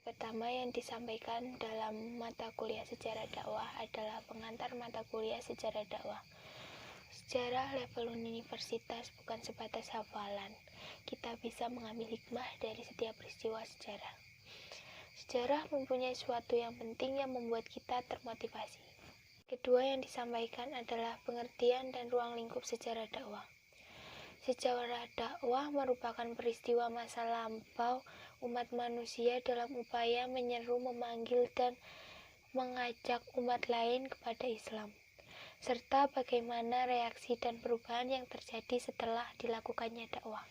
Pertama yang disampaikan dalam mata kuliah sejarah dakwah adalah pengantar mata kuliah sejarah dakwah. Sejarah level universitas bukan sebatas hafalan. Kita bisa mengambil hikmah dari setiap peristiwa sejarah. Sejarah mempunyai sesuatu yang penting yang membuat kita termotivasi. Kedua yang disampaikan adalah pengertian dan ruang lingkup sejarah dakwah. Sejarah dakwah merupakan peristiwa masa lampau umat manusia dalam upaya menyeru, memanggil, dan mengajak umat lain kepada Islam, serta bagaimana reaksi dan perubahan yang terjadi setelah dilakukannya dakwah.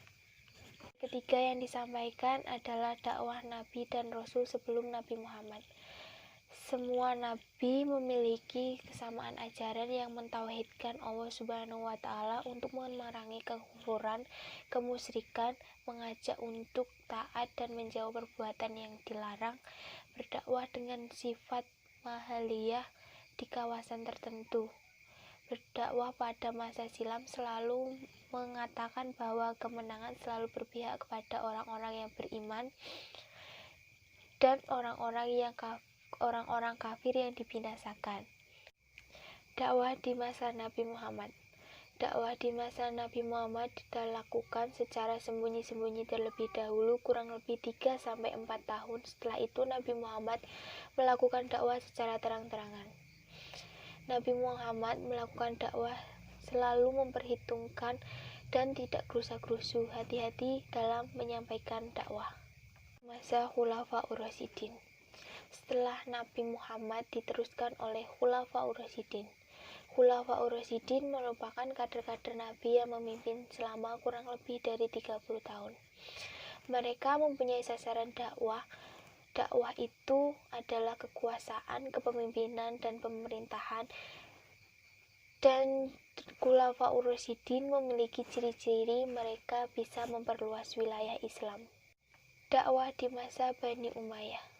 Ketiga yang disampaikan adalah dakwah Nabi dan Rasul sebelum Nabi Muhammad. Semua nabi memiliki kesamaan ajaran yang mentauhidkan Allah Subhanahu wa Ta'ala untuk memerangi kekufuran, kemusyrikan, mengajak untuk taat dan menjauh perbuatan yang dilarang, berdakwah dengan sifat mahaliyah di kawasan tertentu. Berdakwah pada masa silam selalu mengatakan bahwa kemenangan selalu berpihak kepada orang-orang yang beriman dan orang-orang kafir yang dibinasakan. Dakwah di masa Nabi Muhammad. Dakwah di masa Nabi Muhammad dilakukan secara sembunyi-sembunyi terlebih dahulu, kurang lebih 3-4 tahun. Setelah itu Nabi Muhammad melakukan dakwah secara terang-terangan. Nabi Muhammad melakukan dakwah selalu memperhitungkan dan tidak gerusa-gerusu, hati-hati dalam menyampaikan dakwah. Masa Khulafaur Rasyidin. Setelah Nabi Muhammad diteruskan oleh Khulafaur Rasyidin. Khulafaur Rasyidin merupakan kader-kader Nabi yang memimpin selama kurang lebih dari 30 tahun. Mereka mempunyai sasaran dakwah. Dakwah itu adalah kekuasaan, kepemimpinan, dan pemerintahan. Dan Khulafaur Rasyidin memiliki ciri-ciri mereka bisa memperluas wilayah Islam. Dakwah di masa Bani Umayyah.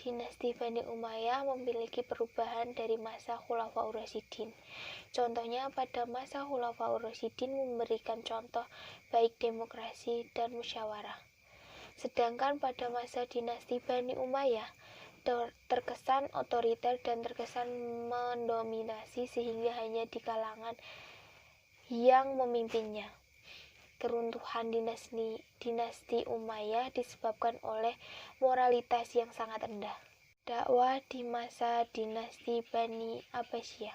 Dinasti Bani Umayyah memiliki perubahan dari masa Khulafaur Rasyidin. Contohnya pada masa Khulafaur Rasyidin memberikan contoh baik demokrasi dan musyawarah. Sedangkan pada masa dinasti Bani Umayyah terkesan otoriter dan terkesan mendominasi sehingga hanya di kalangan yang memimpinnya. Keruntuhan dinasti Umayyah disebabkan oleh moralitas yang sangat rendah. Dakwah di masa dinasti Bani Abbasiyah.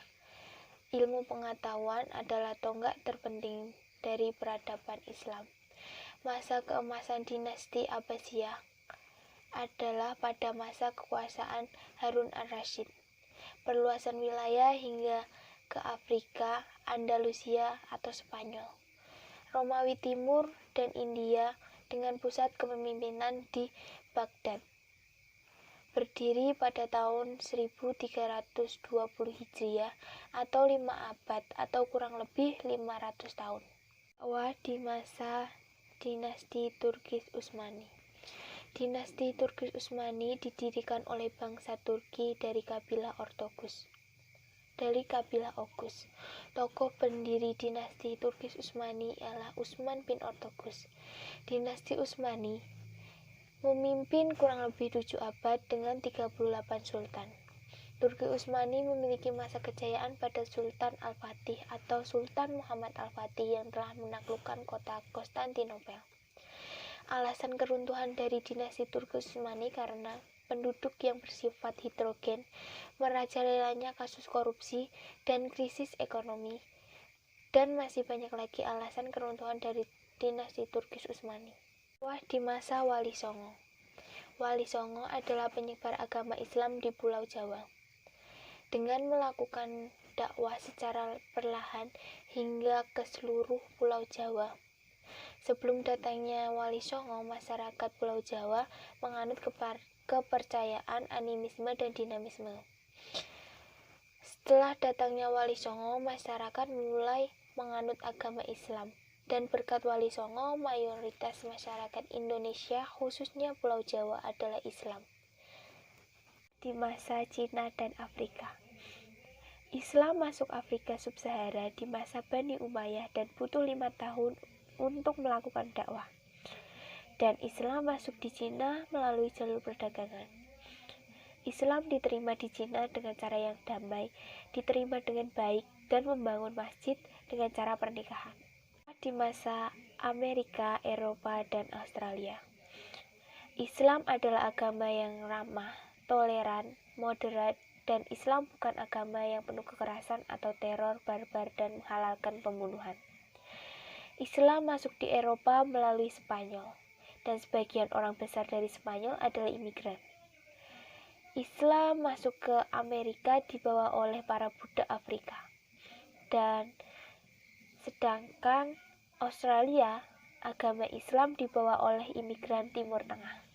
Ilmu pengetahuan adalah tonggak terpenting dari peradaban Islam. Masa keemasan dinasti Abbasiyah adalah pada masa kekuasaan Harun al-Rasyid. Perluasan wilayah hingga ke Afrika, Andalusia atau Spanyol, Romawi Timur, dan India dengan pusat kepemimpinan di Baghdad. Berdiri pada tahun 1320 Hijriah atau 5 abad atau kurang lebih 500 tahun. Dakwah di masa dinasti Turkish Utsmani. Dinasti Turkish Utsmani didirikan oleh bangsa Turki dari kabilah Oghuz. Tokoh pendiri dinasti Turkish Utsmani ialah Utsman bin Oghuz. Dinasti Utsmani memimpin kurang lebih 7 abad dengan 38 sultan. Turki Utsmani memiliki masa kejayaan pada Sultan Al-Fatih atau Sultan Muhammad Al-Fatih yang telah menaklukkan kota Konstantinopel. Alasan keruntuhan dari dinasti Turki Utsmani karena penduduk yang bersifat heterogen, merajalelanya kasus korupsi, dan krisis ekonomi. Dan masih banyak lagi alasan keruntuhan dari dinasti Turki Utsmani. Dakwah di masa Wali Songo. Wali Songo adalah penyebar agama Islam di Pulau Jawa. Dengan melakukan dakwah secara perlahan hingga ke seluruh Pulau Jawa. Sebelum datangnya Wali Songo, masyarakat Pulau Jawa menganut kepercayaan, animisme, dan dinamisme. Setelah datangnya Wali Songo, masyarakat mulai menganut agama Islam. Dan berkat Wali Songo, mayoritas masyarakat Indonesia, khususnya Pulau Jawa, adalah Islam. Di masa Cina dan Afrika. Islam masuk Afrika Sub-Sahara di masa Bani Umayyah dan butuh 5 tahun untuk melakukan dakwah. dan Islam masuk di Cina melalui jalur perdagangan. Islam diterima di Cina dengan cara yang damai, diterima dengan baik, dan membangun masjid dengan cara pernikahan. Di masa Amerika, Eropa, dan Australia, Islam adalah agama yang ramah, toleran, moderat, dan Islam bukan agama yang penuh kekerasan atau teror barbar dan menghalalkan pembunuhan. Islam masuk di Eropa melalui Spanyol, dan sebagian orang besar dari Spanyol adalah imigran. Islam masuk ke Amerika dibawa oleh para budak Afrika, dan sedangkan Australia, agama Islam dibawa oleh imigran Timur Tengah.